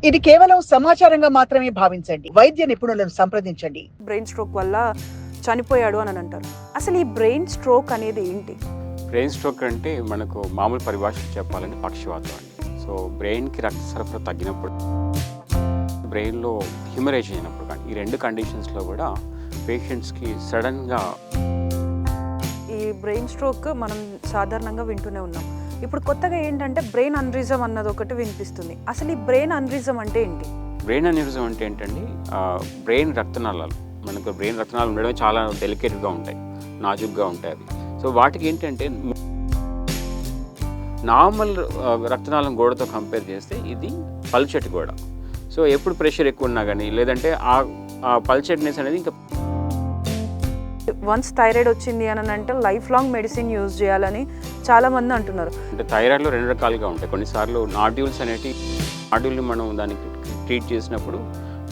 ఇది కేవలం సమాచారంగా మాత్రమే భావించండి. వైద్య నిపుణులను సంప్రదించండి. బ్రెయిన్ స్ట్రోక్ వల్ల చనిపోయాడు అని అంటారు. అసలు ఈ బ్రెయిన్ స్ట్రోక్ అనేది ఏంటి? బ్రెయిన్ స్ట్రోక్ అంటే మనకు మామూలు పరిభాషలో చెప్పాలంటే పక్షవాతం అండి. సో బ్రెయిన్కి రక్త సరఫరా తగ్గినప్పుడు, బ్రెయిన్లో హ్యూమరేజ్ అయినప్పుడు కానీ ఈ రెండు కండిషన్స్లో కూడా పేషెంట్స్కి సడన్గా ఈ బ్రెయిన్ స్ట్రోక్ మనం సాధారణంగా వింటూనే ఉన్నాం. ఇప్పుడు కొత్తగా ఏంటంటే బ్రెయిన్ అన్రిజం అన్నది ఒకటి వినిపిస్తుంది. అసలు ఈ బ్రెయిన్ అన్రిజం అంటే ఏంటి? బ్రెయిన్ అన్యూరిజం అంటే ఏంటండి, బ్రెయిన్ రక్తనాళాలు, మనకు బ్రెయిన్ రక్తనాళాలు ఉండడం చాలా డెలికేట్గా ఉంటాయి, నాజుగ్గా ఉంటాయి అవి. సో వాటికి ఏంటంటే నార్మల్ రక్తనాళం గోడతో కంపేర్ చేస్తే ఇది పల్చటి గోడ. సో ఎప్పుడు ప్రెషర్ ఎక్కువ ఉన్నా కానీ లేదంటే ఆ పల్చటినెస్ అనేది ఇంకా వన్స్ థైరాయిడ్ వచ్చింది అని అంటే లైఫ్ లాంగ్ మెడిసిన్ యూజ్ చేయాలని చాలామంది అంటున్నారు. అంటే థైరాయిడ్లో రెండు రకాలుగా ఉంటాయి. కొన్నిసార్లు నాడ్యూల్స్ అనేవి, నాడ్యూల్ని మనం దానికి ట్రీట్ చేసినప్పుడు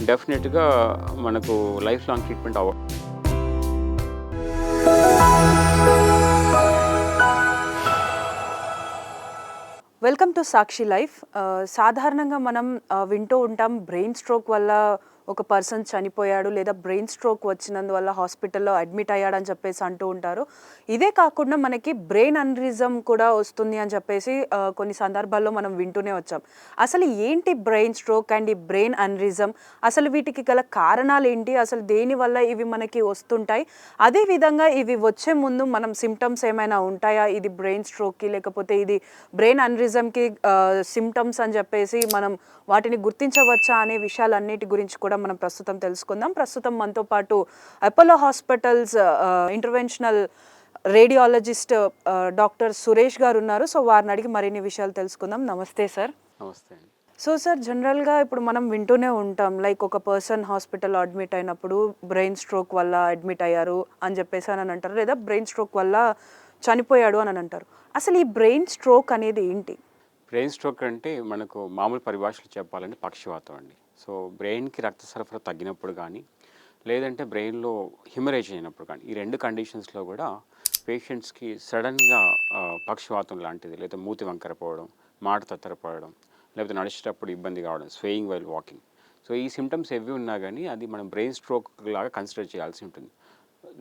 డెఫినెట్గా మనకు life long treatment welcome to Sakshi life. సాధారణంగా మనం వింటూ ఉంటాం బ్రెయిన్ స్ట్రోక్ వల్ల ఒక పర్సన్ చనిపోయాడు, లేదా బ్రెయిన్ స్ట్రోక్ వచ్చినందువల్ల హాస్పిటల్లో అడ్మిట్ అయ్యాడని చెప్పేసి అంటూ ఉంటారు. ఇదే కాకుండా మనకి బ్రెయిన్ అన్రిజం కూడా వస్తుంది అని చెప్పేసి కొన్ని సందర్భాల్లో మనం వింటూనే వచ్చాం. అసలు ఏంటి బ్రెయిన్ స్ట్రోక్ అండ్ ఈ బ్రెయిన్ అన్రిజం? అసలు వీటికి గల కారణాలు ఏంటి? అసలు దేనివల్ల ఇవి మనకి వస్తుంటాయి? అదేవిధంగా ఇవి వచ్చే ముందు మనం సిమ్టమ్స్ ఏమైనా ఉంటాయా? ఇది బ్రెయిన్ స్ట్రోక్కి లేకపోతే ఇది బ్రెయిన్ అన్రిజంకి సిమ్టమ్స్ అని చెప్పేసి మనం వాటిని గుర్తించవచ్చా అనే విషయాలన్నిటి గురించి కూడా మనం ప్రస్తుతం తెలుసుకుందాం. ప్రస్తుతం మనతో పాటు Apollo hospitals interventional radiologist doctor Suresh గారు ఉన్నారు. సో వారిని అడిగి మరిన్ని విషయాలు తెలుసుకుందాం. నమస్తే సార్. నమస్తే అండి. సో సార్, జనరల్గా ఇప్పుడు మనం వింటూనే ఉంటాం, లైక్ ఒక పర్సన్ హాస్పిటల్లో అడ్మిట్ అయినప్పుడు బ్రెయిన్ స్ట్రోక్ వల్ల అడ్మిట్ అయ్యారు అని చెప్పేసి అని అంటారు, లేదా బ్రెయిన్ స్ట్రోక్ వల్ల చనిపోయాడు అని అంటారు. అసలు ఈ బ్రెయిన్ స్ట్రోక్ అనేది ఏంటి? బ్రెయిన్ స్ట్రోక్ అంటే మనకు మామూలు పరిభాషలో చెప్పాలంటే పక్షవాతం అండి. సో బ్రెయిన్కి రక్త సరఫరా తగ్గినప్పుడు కానీ లేదంటే బ్రెయిన్లో హ్యూమరేజ్ అయినప్పుడు కానీ ఈ రెండు కండిషన్స్లో కూడా పేషెంట్స్కి సడన్గా పక్షవాతం లాంటిది, లేదా మూతి వంకరపోవడం, మాట తత్తరపోవడం, లేకపోతే నడిచేటప్పుడు ఇబ్బంది కావడం, స్వేయింగ్ వైల్ వాకింగ్. సో ఈ సిమ్టమ్స్ ఎవి ఉన్నా కానీ అది మనం బ్రెయిన్ స్ట్రోక్ లాగా కన్సిడర్ చేయాల్సి ఉంటుంది.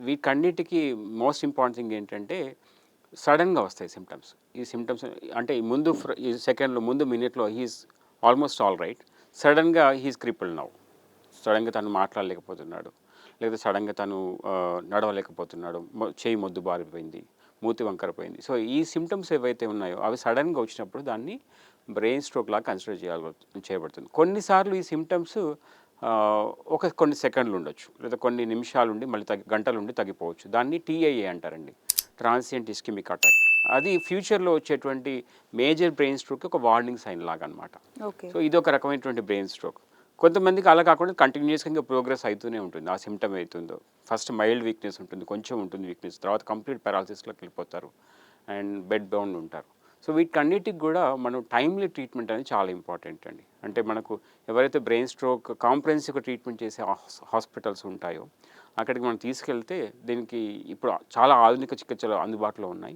వీటన్నిటికీ మోస్ట్ ఇంపార్టెంట్ థింగ్ ఏంటంటే సడన్గా వస్తాయి సిమ్టమ్స్. ఈ సిమ్టమ్స్ అంటే ముందు ఈ సెకండ్లో ముందు మినిట్లో హీస్ ఆల్మోస్ట్ ఆల్ రైట్, సడన్గా హీస్ క్రిపుల్డ్ నౌ. సడన్గా తను మాట్లాడలేకపోతున్నాడు, లేదా సడన్గా తను నడవలేకపోతున్నాడు, చేయి మొద్దు బారిపోయింది, మూతి వంకరపోయింది. సో ఈ సిమ్టమ్స్ ఏవైతే ఉన్నాయో అవి సడన్గా వచ్చినప్పుడు దాన్ని బ్రెయిన్ స్ట్రోక్ లాగా కన్సిడర్ చేయబడుతుంది. కొన్నిసార్లు ఈ సిమ్టమ్స్ కొన్ని సెకండ్లు ఉండొచ్చు, లేదా కొన్ని నిమిషాలు ఉండి మళ్ళీ గంటలు ఉండి తగ్గిపోవచ్చు. దాన్ని TIA అంటారండి, ట్రాన్సియంట్ ఇస్కెమిక్ అటాక్. అది ఫ్యూచర్లో వచ్చేటువంటి మేజర్ బ్రెయిన్ స్ట్రోక్ ఒక వార్నింగ్ సైన్ లాగా అనమాట. సో ఇది ఒక రకమైనటువంటి బ్రెయిన్ స్ట్రోక్. కొంతమందికి అలా కాకుండా కంటిన్యూస్గా ఇంకా ప్రోగ్రెస్ అవుతూనే ఉంటుంది. ఆ సిమ్టమ్ అవుతుందో ఫస్ట్ మైల్డ్ వీక్నెస్ ఉంటుంది, కొంచెం ఉంటుంది వీక్నెస్, తర్వాత కంప్లీట్ పారాలసిస్లోకి వెళ్ళిపోతారు అండ్ బెడ్ బౌండ్ ఉంటారు. సో వీటన్నిటికి కూడా మనం టైమ్లీ ట్రీట్మెంట్ అనేది చాలా ఇంపార్టెంట్ అండి. అంటే మనకు ఎవరైతే బ్రెయిన్ స్ట్రోక్ కాంప్రహెన్సివ్గా ట్రీట్మెంట్ చేసే హాస్పిటల్స్ ఉంటాయో అక్కడికి మనం తీసుకెళ్తే దీనికి ఇప్పుడు చాలా ఆధునిక చికిత్సలు అందుబాటులో ఉన్నాయి.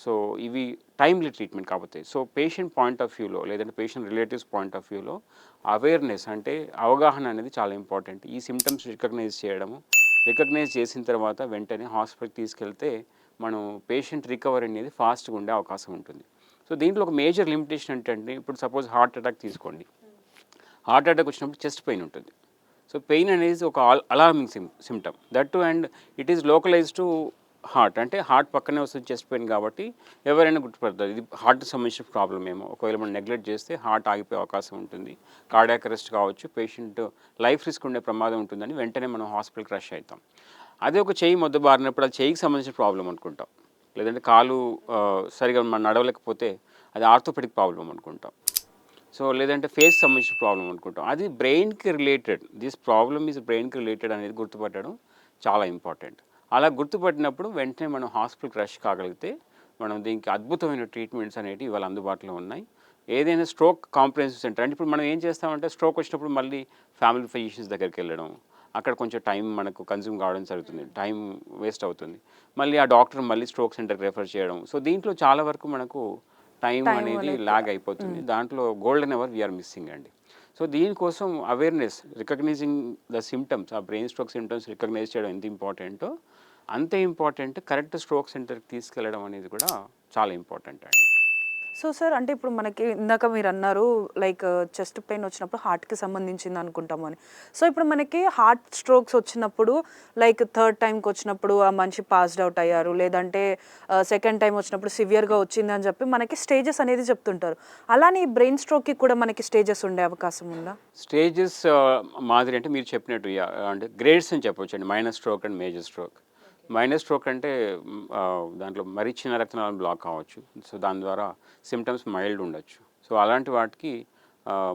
సో ఇవి టైమ్లీ ట్రీట్మెంట్ కాకపోతే, సో పేషెంట్ పాయింట్ ఆఫ్ వ్యూలో లేదంటే పేషెంట్ రిలేటివ్స్ పాయింట్ ఆఫ్ వ్యూలో అవేర్నెస్ అంటే అవగాహన అనేది చాలా ఇంపార్టెంట్. ఈ సిమ్టమ్స్ రికగ్నైజ్ చేసిన తర్వాత వెంటనే హాస్పిటల్కి తీసుకెళ్తే మనం పేషెంట్ రికవరీ అనేది ఫాస్ట్గా ఉండే అవకాశం ఉంటుంది. సో దీంట్లో ఒక మేజర్ లిమిటేషన్ ఏంటంటే, ఇప్పుడు సపోజ్ హార్ట్ అటాక్ తీసుకోండి. హార్ట్ అటాక్ వచ్చినప్పుడు చెస్ట్ పెయిన్ ఉంటుంది. సో పెయిన్ అనేది ఒక alarming symptom that too, and it is localize to heart. అంటే హార్ట్ పక్కనే వస్తుంది చెస్ట్ పెయిన్, కాబట్టి ఎవరైనా గుర్తుపడతారు ఇది హార్ట్కి సంబంధించిన ప్రాబ్లం ఏమో. ఒకవేళ మనం నెగ్లెక్ట్ చేస్తే హార్ట్ ఆగిపోయే అవకాశం ఉంటుంది, కార్డియాక్ అరెస్ట్ కావచ్చు, పేషెంట్ లైఫ్ రిస్క్ ఉండే ప్రమాదం ఉంటుందని వెంటనే మనం హాస్పిటల్కి రష్ అవుతాం. అదే ఒక చెయ్యి మొద్దు బారినప్పుడు అది చెయ్యికి సంబంధించిన ప్రాబ్లం అనుకుంటాం, లేదంటే కాలు సరిగా మనం నడవలేకపోతే అది ఆర్థోపెడిక్ ప్రాబ్లం అనుకుంటాం. సో లేదంటే ఫేస్ సంబంధించిన ప్రాబ్లం అనుకుంటాం, అది బ్రెయిన్కి రిలేటెడ్. దిస్ ప్రాబ్లమ్ ఈజ్ బ్రెయిన్కి రిలేటెడ్ అనేది గుర్తుపట్టడం చాలా ఇంపార్టెంట్. అలా గుర్తుపట్టినప్పుడు వెంటనే మనం హాస్పిటల్కి రష్ కాగలిగితే మనం దీనికి అద్భుతమైన ట్రీట్మెంట్స్ అనేవి ఇవాళ అందుబాటులో ఉన్నాయి. ఏదైనా స్ట్రోక్ కాంప్రహెన్సివ్ సెంటర్ అంటే ఇప్పుడు మనం ఏం చేస్తామంటే స్ట్రోక్ వచ్చినప్పుడు మళ్ళీ ఫ్యామిలీ ఫిజిషియన్స్ దగ్గరికి వెళ్ళడం, అక్కడ కొంచెం టైం మనకు కన్జ్యూమ్ కావడం జరుగుతుంది, టైం వేస్ట్ అవుతుంది. మళ్ళీ ఆ డాక్టర్ మళ్ళీ స్ట్రోక్ సెంటర్కి రెఫర్ చేయడం. సో దీంట్లో చాలా వరకు మనకు టైం అనేది లాగ్ అయిపోతుంది. దాంట్లో గోల్డెన్ అవర్ వీఆర్ మిస్సింగ్ అండి. సో దీనికోసం అవేర్నెస్, రికగ్నైజింగ్ ద సిమ్టమ్స్, ఆ బ్రెయిన్ స్ట్రోక్ సిమ్టమ్స్ రికగ్నైజ్ చేయడం ఎంత ఇంపార్టెంటో అంతే ఇంపార్టెంట్ కరెక్ట్ స్ట్రోక్ సెంటర్కి తీసుకెళ్ళడం అనేది కూడా చాలా ఇంపార్టెంట్ అండి. సో సార్, అంటే ఇప్పుడు మనకి ఇందాక మీరు అన్నారు లైక్ చెస్ట్ పెయిన్ వచ్చినప్పుడు హార్ట్కి సంబంధించింది అనుకుంటాము అని. సో ఇప్పుడు మనకి హార్ట్ స్ట్రోక్స్ వచ్చినప్పుడు లైక్ థర్డ్ టైంకి వచ్చినప్పుడు ఆ మనిషి పాస్డ్ అవుట్ అయ్యారు, లేదంటే సెకండ్ టైం వచ్చినప్పుడు సివియర్గా వచ్చింది అని చెప్పి మనకి స్టేజెస్ అనేది చెప్తుంటారు. అలానే ఈ బ్రెయిన్ స్ట్రోక్కి కూడా మనకి స్టేజెస్ ఉండే అవకాశం ఉందా? స్టేజెస్ మాదిరి అంటే మీరు చెప్పినట్టు అంటే గ్రేడ్స్ అని చెప్పొచ్చు అండి. Minor stroke and major stroke. Minor stroke అంటే దాంట్లో మరీ చిన్న రక్తనాళం బ్లాక్ కావచ్చు. సో దాని ద్వారా సిమ్టమ్స్ మైల్డ్ ఉండొచ్చు. సో అలాంటి వాటికి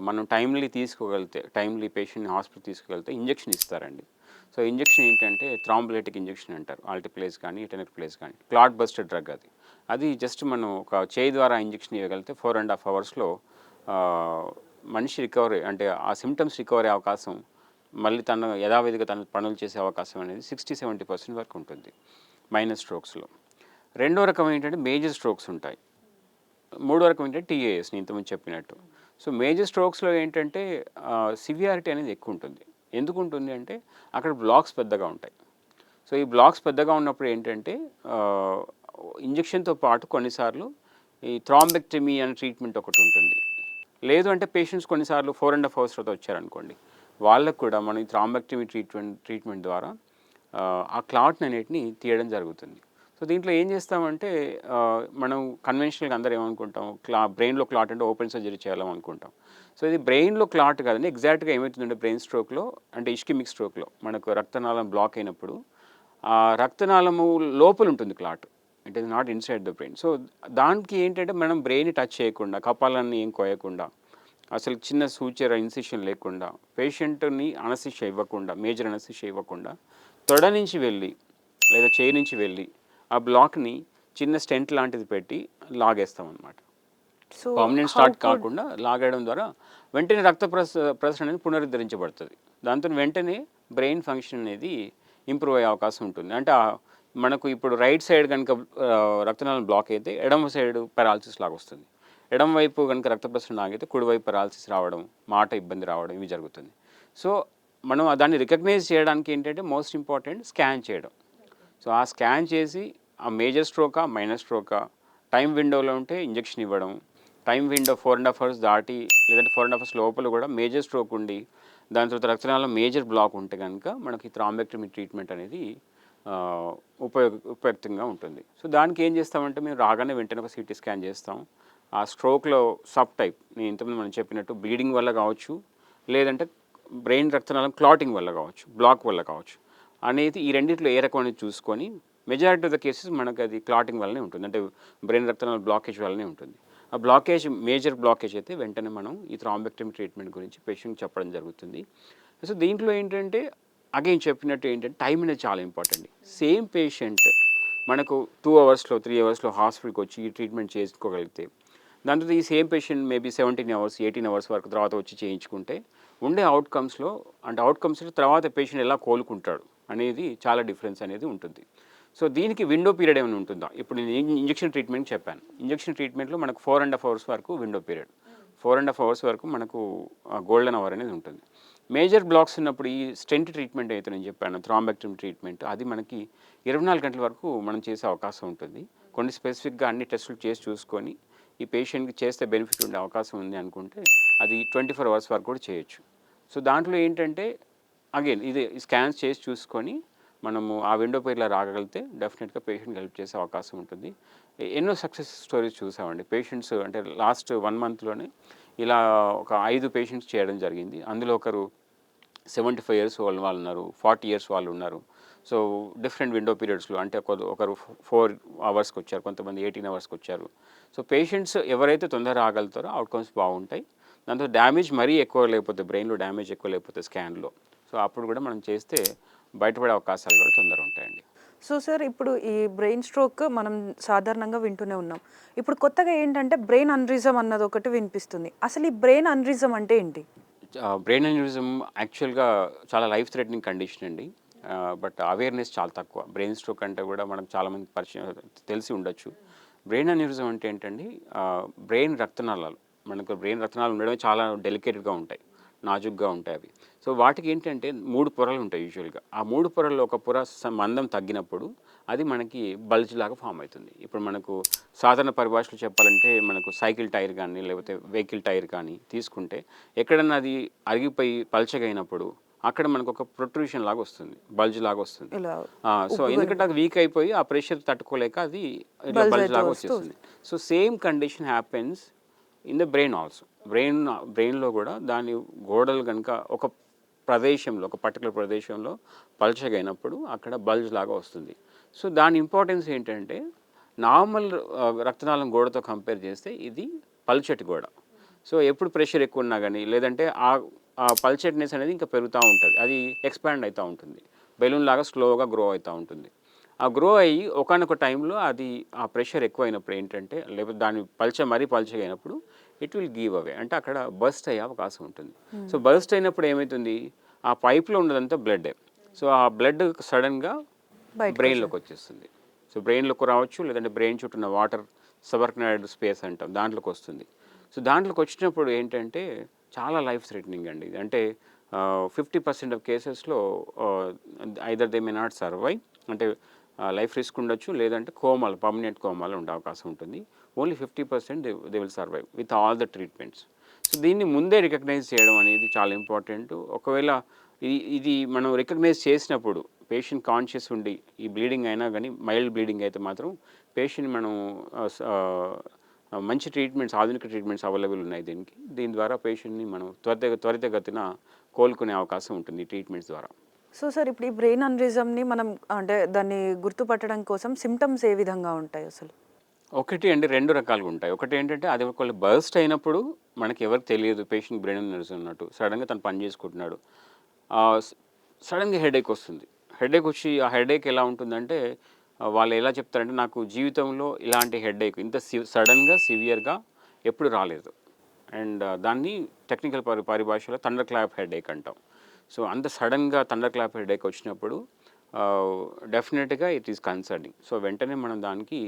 మనం టైమ్లీ పేషెంట్ని హాస్పిటల్ తీసుకువెళ్తే ఇంజెక్షన్ ఇస్తారండి. సో ఇంజెక్షన్ ఏంటంటే థ్రాంబోలైటిక్ ఇంజెక్షన్ అంటారు. ఆల్టిప్లేస్ కానీ ఎటెనక్ప్లేస్ కానీ క్లాట్ బస్టర్ డ్రగ్ అది. అది జస్ట్ మనం ఒక చేయి ద్వారా ఇంజెక్షన్ ఇవ్వగలిగితే 4.5 అవర్స్లో మనిషి రికవరీ అంటే ఆ సిమ్టమ్స్ రికవరీ అవకాశం, మళ్ళీ యథావిధిగా తన పనులు చేసే అవకాశం అనేది 60-70% వరకు ఉంటుంది మైనర్ స్ట్రోక్స్లో. రెండో రకం ఏంటంటే మేజర్ స్ట్రోక్స్ ఉంటాయి. మూడో రకం ఏంటంటే టీఏఎస్, నేను ఇంతకుముందు చెప్పినట్టు. సో మేజర్ స్ట్రోక్స్లో ఏంటంటే సివియారిటీ అనేది ఎక్కువ ఉంటుంది. ఎందుకు ఉంటుంది అంటే అక్కడ బ్లాక్స్ పెద్దగా ఉంటాయి. సో ఈ బ్లాక్స్ పెద్దగా ఉన్నప్పుడు ఏంటంటే ఇంజెక్షన్తో పాటు కొన్నిసార్లు ఈ థ్రాంబెక్టమీ అనే ట్రీట్మెంట్ ఒకటి ఉంటుంది. లేదు అంటే పేషెంట్స్ కొన్నిసార్లు 4.5 అవర్స్ తర్వాత వచ్చారనుకోండి, వాళ్ళకు కూడా మనం ఈ థ్రాంబెక్టమీ ట్రీట్మెంట్ ద్వారా ఆ క్లాట్ని అన్నిటిని తీయడం జరుగుతుంది. సో దీంట్లో ఏం చేస్తామంటే మనం కన్వెన్షనల్గా అందరూ ఏమనుకుంటాం, బ్రెయిన్లో క్లాట్ అంటే ఓపెన్ సర్జరీ చేయాలని అనుకుంటాం. సో ఇది బ్రెయిన్లో క్లాట్ కాదండి. ఎగ్జాక్ట్గా ఏమవుతుందంటే బ్రెయిన్ స్ట్రోక్లో అంటే ఇష్కెమిక్ స్ట్రోక్లో మనకు రక్తనాళం బ్లాక్ అయినప్పుడు ఆ రక్తనాళము లోపల ఉంటుంది clot. It is not inside the brain. So దానికి ఏంటంటే మనం బ్రెయిన్ టచ్ చేయకుండా, కపాలాన్ని ఏం కోయకుండా, అసలు చిన్న సూచర్ ఇన్సిషన్ లేకుండా, పేషెంట్ని అనస్థీషియా ఇవ్వకుండా, మేజర్ అనస్థీషియా ఇవ్వకుండా తొడ నుంచి వెళ్ళి లేదా చేయి నుంచి వెళ్ళి ఆ బ్లాక్ని చిన్న స్టెంట్ లాంటిది పెట్టి లాగేస్తాం అనమాట. సో పర్మనెంట్ స్టార్ట్ కాకుండా లాగేయడం ద్వారా వెంటనే రక్త ప్రసరణ అనేది పునరుద్ధరించబడుతుంది. దాంతో వెంటనే బ్రెయిన్ ఫంక్షన్ అనేది ఇంప్రూవ్ అయ్యే అవకాశం ఉంటుంది. అంటే మనకు ఇప్పుడు రైట్ సైడ్ కనుక రక్తనాళం బ్లాక్ అయితే ఎడమ సైడ్ పెరాలసిస్ లాగా వస్తుంది. ఎడమ వైపు కనుక రక్త ప్రసరణ ఆగితే కుడివైపు పెరాలసిస్ రావడం, మాట ఇబ్బంది రావడం ఇవి జరుగుతుంది. సో మనం దాన్ని రికగ్నైజ్ చేయడానికి ఏంటంటే మోస్ట్ ఇంపార్టెంట్ స్కాన్ చేయడం. సో ఆ స్కాన్ చేసి ఆ మేజర్ స్ట్రోకా మైనర్ స్ట్రోకా టైం విండోలో ఉంటే ఇంజెక్షన్ ఇవ్వడం, టైం విండో 4.5 అవర్స్ దాటి లేదంటే 4.5 అవర్స్ లోపల కూడా మేజర్ స్ట్రోక్ ఉండి దాని తర్వాత రక్తనాళంలో మేజర్ బ్లాక్ ఉంటే కనుక మనకి థ్రాంబెక్టమీ ట్రీట్మెంట్ అనేది ఉపయుక్తంగా ఉంటుంది. సో దానికి ఏం చేస్తామంటే మేము రాగానే వెంటనే ఒక సిటీ స్కాన్ చేస్తాం. ఆ స్ట్రోక్లో సబ్ టైప్ నేను ఇంతకుముందు మనం చెప్పినట్టు బ్లీడింగ్ వల్ల కావచ్చు, లేదంటే బ్రెయిన్ రక్తనాళం క్లాటింగ్ వల్ల కావచ్చు, బ్లాక్ వల్ల కావచ్చు అనేది ఈ రెండింటిలో ఏ రకం అనేది చూసుకొని మెజారిటీ ఆఫ్ ద కేసెస్ మనకు అది క్లాటింగ్ వల్లనే ఉంటుంది. అంటే బ్రెయిన్ రక్తనాళం బ్లాకేజ్ వల్లనే ఉంటుంది. ఆ బ్లాకేజ్ మేజర్ బ్లాకేజ్ అయితే వెంటనే మనం ఈ థ్రాంబెక్టమీ ట్రీట్మెంట్ గురించి పేషెంట్కి చెప్పడం జరుగుతుంది. సో దీంట్లో ఏంటంటే అగైన్ చెప్పినట్టు ఏంటంటే టైం అనేది చాలా ఇంపార్టెంట్. సేమ్ పేషెంట్ మనకు 2 అవర్స్లో 3 అవర్స్లో హాస్పిటల్కి వచ్చి ఈ ట్రీట్మెంట్ చేసుకోగలిగితే దాంతో ఈ same patient maybe 17 hours 18 hours వరకు తర్వాత వచ్చి చేయించుకుంటే ఉండే అవుట్కమ్స్లో తర్వాత పేషెంట్ ఎలా కోలుకుంటాడు అనేది చాలా డిఫరెన్స్ అనేది ఉంటుంది. సో దీనికి విండో పీరియడ్ ఏమైనా ఉంటుందా? ఇప్పుడు నేను ఇంజెక్షన్ ట్రీట్మెంట్ చెప్పాను. ఇంజెక్షన్ ట్రీట్మెంట్లో మనకు 4.5 అవర్స్ వరకు విండో పీరియడ్, 4.5 అవర్స్ వరకు మనకు గోల్డెన్ అవర్ అనేది ఉంటుంది. మేజర్ బ్లాక్స్ ఉన్నప్పుడు ఈ స్టెంట్ ట్రీట్మెంట్ అయితే నేను చెప్పాను థ్రాంబెక్టమీ ట్రీట్మెంట్, అది మనకి 24 గంటల వరకు మనం చేసే అవకాశం ఉంటుంది. కొన్ని స్పెసిఫిక్గా అన్ని టెస్టులు చేసి చూసుకొని ఈ పేషెంట్కి చేస్తే బెనిఫిట్ ఉండే అవకాశం ఉంది అనుకుంటే అది 24 అవర్స్ వరకు కూడా చేయొచ్చు. సో దాంట్లో ఏంటంటే అగైన్ ఇది స్కాన్స్ చేసి చూసుకొని మనము ఆ విండో పీరియడ్లో రాగలిగితే డెఫినెట్గా పేషెంట్కి హెల్ప్ చేసే అవకాశం ఉంటుంది. ఎన్నో సక్సెస్ స్టోరీస్ చూసామండి. పేషెంట్స్ అంటే లాస్ట్ 1 మంత్లోనే ఇలా ఒక 5 పేషెంట్స్ చేయడం జరిగింది. అందులో ఒకరు 75 ఇయర్స్ వాళ్ళు ఉన్నారు, 40 ఇయర్స్ వాళ్ళు ఉన్నారు. సో డిఫరెంట్ విండో పీరియడ్స్లో అంటే ఒకరు 4 అవర్స్కి వచ్చారు, కొంతమంది 18 అవర్స్కి వచ్చారు. సో పేషెంట్స్ ఎవరైతే తొందరగా రాగలుగుతారో అవుట్కమ్స్ బాగుంటాయి. దాంతో డ్యామేజ్ మరీ ఎక్కువ లేకపోతే, బ్రెయిన్లో డ్యామేజ్ ఎక్కువ లేకపోతే స్కాన్లో, సో అప్పుడు కూడా మనం చేస్తే బయటపడే అవకాశాలు కూడా తొందరగా ఉంటాయండి. సో సార్, ఇప్పుడు ఈ బ్రెయిన్ స్ట్రోక్ మనం సాధారణంగా వింటూనే ఉన్నాం. ఇప్పుడు కొత్తగా ఏంటంటే బ్రెయిన్ అన్రిజం అన్నది ఒకటి వినిపిస్తుంది. అసలు ఈ బ్రెయిన్ అన్రిజం అంటే ఏంటి? బ్రెయిన్ అన్యూరిజం యాక్చువల్గా చాలా లైఫ్ థ్రెటనింగ్ కండిషన్ అండి. బట్ అవేర్నెస్ చాలా తక్కువ. బ్రెయిన్ స్ట్రోక్ అంటే కూడా మనకు చాలామంది తెలిసి ఉండొచ్చు. బ్రెయిన్ అన్యూరిజం అంటే ఏంటండి, బ్రెయిన్ రక్తనాళాలు ఉండడమే చాలా డెలికేటెడ్గా ఉంటాయి. నాజుగ్గా ఉంటాయి అవి. సో వాటికి ఏంటంటే 3 పొరలు ఉంటాయి యూజువల్గా. ఆ 3 పొరల్లో ఒక పొర మందం తగ్గినప్పుడు అది మనకి బల్జ్ లాగా ఫామ్ అవుతుంది. ఇప్పుడు మనకు సాధారణ పరిభాషలో చెప్పాలంటే మనకు సైకిల్ టైర్ కానీ లేకపోతే వెహికల్ టైర్ కానీ తీసుకుంటే ఎక్కడన్నా అది అరిగిపోయి పల్చగైనప్పుడు అక్కడ మనకు ఒక ప్రొట్రూషన్ లాగా వస్తుంది, బల్జ్ లాగా వస్తుంది. ఇలా సో ఎందుకంటే అది వీక్ అయిపోయి ఆ ప్రెషర్ తట్టుకోలేక అది ఇట్లా Bulge బల్జ్ అయితే లాగా వస్తూ వచ్చేస్తుంది. So same condition happens in the brain also. బ్రెయిన్లో కూడా దాని గోడలు కనుక ఒక ప్రదేశంలో ఒక పర్టికులర్ ప్రదేశంలో పల్చగైనప్పుడు అక్కడ బల్జ్ లాగా వస్తుంది. సో దాని ఇంపార్టెన్స్ ఏంటంటే నార్మల్ రక్తనాళం గోడతో కంపేర్ చేస్తే ఇది పల్చటి గోడ. సో ఎప్పుడు ప్రెషర్ ఎక్కువ ఉన్నా కానీ లేదంటే ఆ పల్చట్నెస్ అనేది ఇంకా పెరుగుతూ ఉంటుంది, అది ఎక్స్పాండ్ అవుతూ ఉంటుంది, బెలూన్ లాగా స్లోగా గ్రో అవుతూ ఉంటుంది. ఆ గ్రో అయ్యి ఒకనొక టైంలో అది ఆ ప్రెషర్ ఎక్కువ అయినప్పుడు ఏంటంటే లేకపోతే దాన్ని మరీ పల్చగా అయినప్పుడు ఇట్ విల్ గివ్ అవే, అంటే అక్కడ బస్ట్ అయ్యే అవకాశం ఉంటుంది. సో బస్ట్ అయినప్పుడు ఏమవుతుంది, ఆ పైప్లో ఉన్నదంతా బ్లడ్. సో ఆ బ్లడ్ సడన్గా బ్రెయిన్లోకి వచ్చేస్తుంది. సో బ్రెయిన్లోకి రావచ్చు, లేదంటే బ్రెయిన్ చుట్టూ ఉన్న వాటర్ సబర్కనైడ్ స్పేస్ అంటాం దాంట్లోకి వస్తుంది. సో దాంట్లోకి వచ్చినప్పుడు ఏంటంటే చాలా లైఫ్ థ్రెటనింగ్ అండి. అంటే 50% ఆఫ్ కేసెస్లో either they may not survive, అంటే లైఫ్ రిస్క్ ఉండొచ్చు, లేదంటే పర్మనెంట్ కోమాలు ఉండే అవకాశం ఉంటుంది. Only 50% they will survive with all the treatments. So దీన్ని ముందే రికగ్నైజ్ చేయడం అనేది చాలా ఇంపార్టెంట్. ఒకవేళ ఇది మనం రికగ్నైజ్ చేసినప్పుడు పేషెంట్ కాన్షియస్ ఉండి ఈ బ్లీడింగ్ అయినా కానీ మైల్డ్ బ్లీడింగ్ అయితే మాత్రం పేషెంట్ మనం మంచి ట్రీట్మెంట్స్, ఆధునిక ట్రీట్మెంట్స్ అవైలబుల్ ఉన్నాయి దీని ద్వారా పేషెంట్ని మనం త్వరితగతిన కోలుకునే అవకాశం ఉంటుంది ఈ ట్రీట్మెంట్స్ ద్వారా. సో సార్, ఇప్పుడు ఈ బ్రెయిన్ అన్రిజంని మనం అంటే దాన్ని గుర్తుపట్టడం కోసం సిమ్టమ్స్ ఏ విధంగా ఉంటాయి అసలు? రెండు రకాలుగా ఉంటాయి. ఒకటి ఏంటంటే అది ఒకవేళ బర్స్ట్ అయినప్పుడు మనకి ఎవరికి తెలియదు పేషెంట్ బ్రెయిన్ అన్యూరిజం ఉన్నట్టు, సడన్గా తను పని చేసుకుంటున్నాడు, సడన్గా హెడేక్ వస్తుంది. హెడేక్ వచ్చి ఆ హెడేక్ ఎలా ఉంటుందంటే వాళ్ళు ఎలా చెప్తారంటే నాకు జీవితంలో ఇలాంటి హెడేక్ ఇంత సడన్గా సివియర్గా ఎప్పుడు రాలేదు. అండ్ దాన్ని టెక్నికల్ పరిభాషలో థండర్ క్లాప్ హెడేక్ అంటాం. సో అంత సడన్గా థండర్ క్లాప్ హెడేక్ వచ్చినప్పుడు డెఫినెట్గా ఇట్ ఈస్ కన్సర్నింగ్. సో వెంటనే మనం దానికి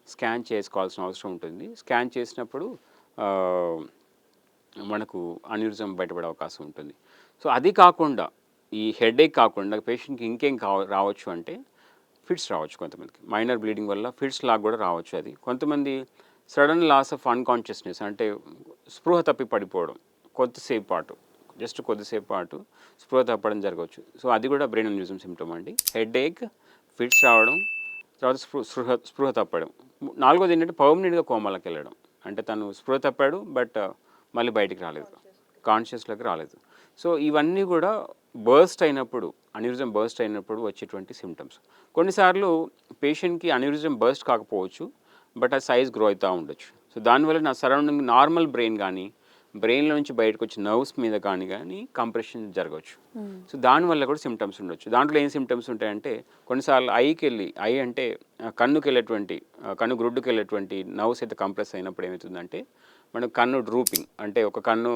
స్కాన్ చేసుకోవాల్సిన అవసరం ఉంటుంది. స్కాన్ చేసినప్పుడు మనకు అన్యూరిజం బయటపడే అవకాశం ఉంటుంది. సో అది కాకుండా ఈ హెడేక్ కాకుండా పేషెంట్కి ఇంకేం రావచ్చు అంటే ఫిట్స్ రావచ్చు. కొంతమందికి మైనర్ బ్లీడింగ్ వల్ల ఫిట్స్ లాగా కూడా రావచ్చు. అది కొంతమంది సడన్ లాస్ ఆఫ్ అన్కాన్షియస్నెస్, అంటే స్పృహ తప్పి పడిపోవడం, కొద్దిసేపు పాటు స్పృహ తప్పడం జరగవచ్చు. సో అది కూడా బ్రెయిన్ అన్యూరిజం సిమ్టమ్ అండి. హెడేక్, ఫిట్స్ రావడం, తర్వాత స్పృహ తప్పడం. నాలుగోది ఏంటంటే పర్మనెంట్గా కోమాలకు వెళ్ళడం, అంటే తను స్పృహ తప్పాడు బట్ మళ్ళీ బయటికి రాలేదు, కాన్షియస్లోకి రాలేదు. సో ఇవన్నీ కూడా అన్యూరిజం బర్స్ట్ అయినప్పుడు వచ్చేటువంటి సిమ్టమ్స్. కొన్నిసార్లు పేషెంట్కి అన్యూరిజం బర్స్ట్ కాకపోవచ్చు, బట్ ఆ సైజ్ గ్రో అవుతూ ఉండొచ్చు. సో దానివల్ల నా సరౌండింగ్ నార్మల్ బ్రెయిన్ కానీ బ్రెయిన్లో నుంచి బయటకు వచ్చి నర్వ్స్ మీద కానీ కంప్రెషన్ జరగవచ్చు. సో దానివల్ల కూడా సిమ్టమ్స్ ఉండొచ్చు. దాంట్లో ఏం సిమ్టమ్స్ ఉంటాయంటే కొన్నిసార్లు ఐ అంటే కన్ను గ్రుడ్డుకి వెళ్ళేటువంటి నర్వ్స్ అయితే కంప్రెస్ అయినప్పుడు ఏమవుతుందంటే మనకు కన్ను డ్రూపింగ్, అంటే ఒక కన్ను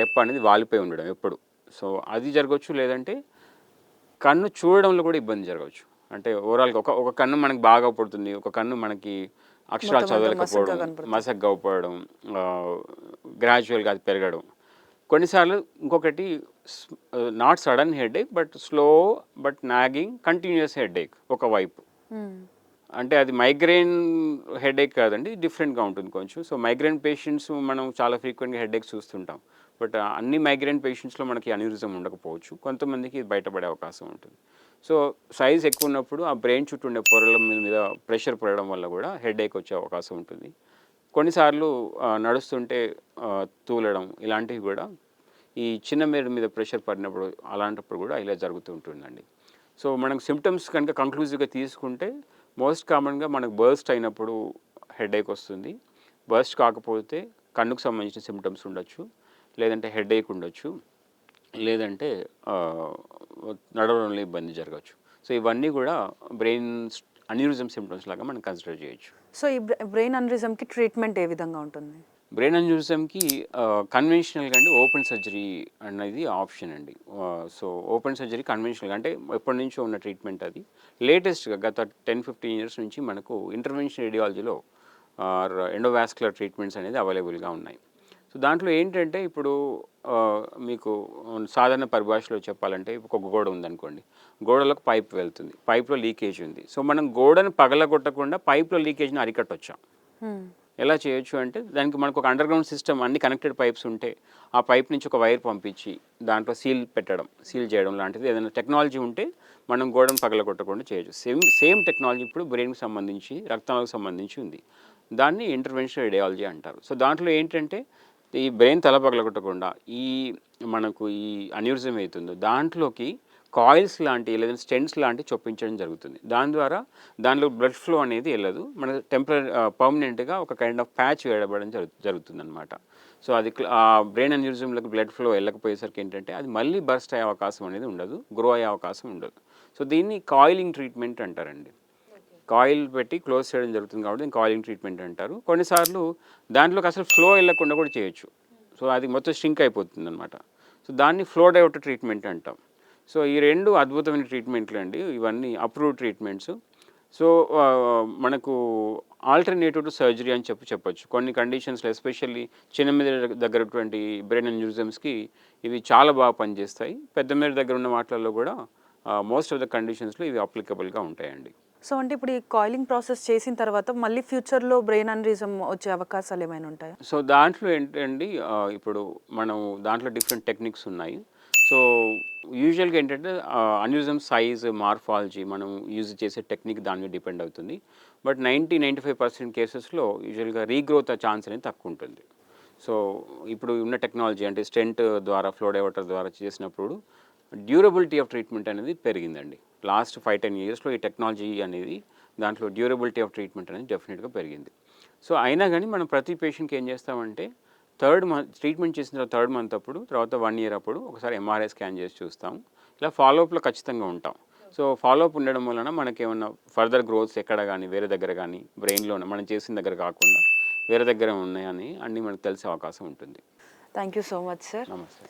రెప్ప అనేది వాలిపోయి ఉండడం ఎప్పుడు. సో అది జరగవచ్చు, లేదంటే కన్ను చూడడంలో కూడా ఇబ్బంది జరగవచ్చు. అంటే ఓవరాల్గా ఒక కన్ను మనకి బాగా పడుతుంది, ఒక కన్ను మనకి అక్షరాలు చదవలేకపోవడం, మసగ్గా అవుపోవడం, గ్రాడ్యువల్గా అది పెరగడం. కొన్నిసార్లు ఇంకొకటి not sudden headache but slow but nagging continuous headache ఒకవైపు, అంటే అది మైగ్రేన్ హెడేక్ కాదండి, డిఫరెంట్గా ఉంటుంది కొంచెం. సో మైగ్రేన్ పేషెంట్స్ మనం చాలా ఫ్రీక్వెంట్గా హెడేక్ చూస్తుంటాం, బట్ అన్ని మైగ్రేన్ పేషెంట్స్లో మనకి అన్యూరిజం ఉండకపోవచ్చు. కొంతమందికి ఇది బయటపడే అవకాశం ఉంటుంది. సో సైజ్ ఎక్కువ ఉన్నప్పుడు ఆ బ్రెయిన్ చుట్టూ ఉండే పొరల మీద ప్రెషర్ పడడం వల్ల కూడా హెడేక్ వచ్చే అవకాశం ఉంటుంది. కొన్నిసార్లు నడుస్తుంటే తూలడం, ఇలాంటివి కూడా ఈ చిన్న మెదడు మీద ప్రెషర్ పడినప్పుడు అలాంటప్పుడు కూడా ఇలా జరుగుతూ ఉంటుందండి. సో మనకు సిమ్టమ్స్ కనుక కంక్లూజివ్గా తీసుకుంటే మోస్ట్ కామన్గా మనకు బర్స్ట్ అయినప్పుడు హెడేక్ వస్తుంది. బర్స్ట్ కాకపోతే కన్నుకు సంబంధించిన సిమ్టమ్స్ ఉండొచ్చు, లేదంటే హెడేక్ ఉండొచ్చు, లేదంటే నడవడంలో ఇబ్బంది జరగవచ్చు. సో ఇవన్నీ కూడా బ్రెయిన్ అన్యూరిజం సిమ్టమ్స్ లాగా మనం కన్సిడర్ చేయొచ్చు. సో ఈ బ్రెయిన్ అన్యూరిజంకి ట్రీట్మెంట్ ఏ విధంగా ఉంటుంది? బ్రెయిన్ అన్యూరిజంకి కన్వెన్షనల్గా అండి ఓపెన్ సర్జరీ అనేది ఆప్షన్ అండి. సో ఓపెన్ సర్జరీ కన్వెన్షనల్గా అంటే ఎప్పటి నుంచో ఉన్న ట్రీట్మెంట్. అది లేటెస్ట్గా గత 10-15 ఇయర్స్ నుంచి మనకు ఇంటర్వెన్షన్ రేడియాలజీలో ఎండోవాస్కులర్ ట్రీట్మెంట్స్ అనేది అవైలబుల్గా ఉన్నాయి. సో దాంట్లో ఏంటంటే ఇప్పుడు మీకు సాధారణ పరిభాషలో చెప్పాలంటే ఒక గోడ ఉందనుకోండి, గోడలకు పైప్ వెళ్తుంది, పైప్లో లీకేజ్ ఉంది. సో మనం గోడను పగలగొట్టకుండా పైప్లో లీకేజ్ని అరికట్టొచ్చాం. ఎలా చేయొచ్చు అంటే దానికి మనకు ఒక అండర్ గ్రౌండ్ సిస్టమ్, అన్ని కనెక్టెడ్ పైప్స్ ఉంటే ఆ పైప్ నుంచి ఒక వైర్ పంపించి దాంట్లో సీల్ చేయడం లాంటిది ఏదైనా టెక్నాలజీ ఉంటే మనం గోడను పగలగొట్టకుండా చేయొచ్చు. సేమ్ టెక్నాలజీ ఇప్పుడు బ్రెయిన్కి సంబంధించి, రక్తాలకు సంబంధించి ఉంది. దాన్ని ఇంటర్వెన్షనల్ రేడియాలజీ అంటారు. సో దాంట్లో ఏంటంటే ఈ బ్రెయిన్ తల పగలగొట్టకుండా మనకు ఈ అన్యూరిజం అవుతుందో దాంట్లోకి కాయిల్స్ లాంటివి లేదా స్టెంట్స్ లాంటివి చొప్పించడం జరుగుతుంది. దాని ద్వారా దానిలో బ్లడ్ ఫ్లో అనేది వెళ్ళదు, మన పర్మనెంట్గా ఒక కైండ్ ఆఫ్ ప్యాచ్ వేయబడడం జరుగుతుంది అనమాట. సో అది ఆ బ్రెయిన్ అన్యూరిజంలోకి బ్లడ్ ఫ్లో వెళ్ళకపోయేసరికి ఏంటంటే అది మళ్ళీ బర్స్ట్ అయ్యే అవకాశం అనేది ఉండదు, గ్రో అయ్యే అవకాశం ఉండదు. సో దీన్ని కాయిలింగ్ ట్రీట్మెంట్ అంటారండి. కాయిల్ పెట్టి క్లోజ్ చేయడం జరుగుతుంది కాబట్టి కాయిలింగ్ ట్రీట్మెంట్ అంటారు. కొన్నిసార్లు దాంట్లోకి అసలు ఫ్లో వెళ్ళకుండా కూడా చేయొచ్చు. సో అది మొత్తం స్ట్రింక్ అయిపోతుంది అనమాట. సో దాన్ని ఫ్లో డైవర్టర్ ట్రీట్మెంట్ అంటాం. సో ఈ రెండు అద్భుతమైన ట్రీట్మెంట్లు అండి, ఇవన్నీ అప్రూవ్డ్ ట్రీట్మెంట్స్. సో మనకు ఆల్టర్నేటివ్ టు సర్జరీ అని చెప్పొచ్చు. కొన్ని కండిషన్స్లో ఎస్పెషల్లీ చిన్న మెదడు దగ్గర ఉన్నటువంటి బ్రెయిన్ అన్యూరిజమ్స్కి ఇవి చాలా బాగా పనిచేస్తాయి. పెద్ద మెదడు దగ్గర ఉన్న వాటిల్లో కూడా మోస్ట్ ఆఫ్ ద కండిషన్స్లో ఇవి అప్లికబుల్గా ఉంటాయండి. సో అంటే ఇప్పుడు ఈ కాయిలింగ్ ప్రాసెస్ చేసిన తర్వాత మళ్ళీ ఫ్యూచర్లో బ్రెయిన్ అన్యూరిజం వచ్చే అవకాశాలు ఏమైనా ఉంటాయా? సో దాంట్లో ఏంటండి, ఇప్పుడు మనం దాంట్లో డిఫరెంట్ టెక్నిక్స్ ఉన్నాయి. సో యూజువల్గా ఏంటంటే అన్యూరిజం సైజ్, మార్ఫాలజీ, మనం యూజ్ చేసే టెక్నిక్ దాని మీద డిపెండ్ అవుతుంది. బట్ 90-95% కేసెస్లో యూజువల్గా రీగ్రోత్ ఛాన్స్ అనేది తక్కువ ఉంటుంది. సో ఇప్పుడు ఉన్న టెక్నాలజీ అంటే స్టెంట్ ద్వారా, ఫ్లో డైవర్టర్ ద్వారా చేసినప్పుడు డ్యూరబిలిటీ ఆఫ్ ట్రీట్మెంట్ అనేది పెరిగిందండి. లాస్ట్ 5-10 ఇయర్స్లో ఈ టెక్నాలజీ అనేది దాంట్లో డ్యూరబిలిటీ ఆఫ్ ట్రీట్మెంట్ అనేది డెఫినెట్గా పెరిగింది. సో అయినా కానీ మనం ప్రతి పేషెంట్కి ఏం చేస్తామంటే ట్రీట్మెంట్ చేసిన థర్డ్ మంత్ అప్పుడు, తర్వాత 1 year అప్పుడు ఒకసారి ఎంఆర్ఐ స్కాన్ చేసి చూస్తాం. ఇలా ఫాలోఅప్లో ఖచ్చితంగా ఉంటాం. సో ఫాలోఅప్ ఉండడం వలన మనకేమన్నా ఫర్దర్ గ్రోత్స్ ఎక్కడ కానీ వేరే దగ్గర కానీ బ్రెయిన్లోనే మనం చేసిన దగ్గర కాకుండా వేరే దగ్గర ఉన్నాయని అన్నీ మనకు తెలిసే అవకాశం ఉంటుంది. Thank you so much sir. నమస్తే.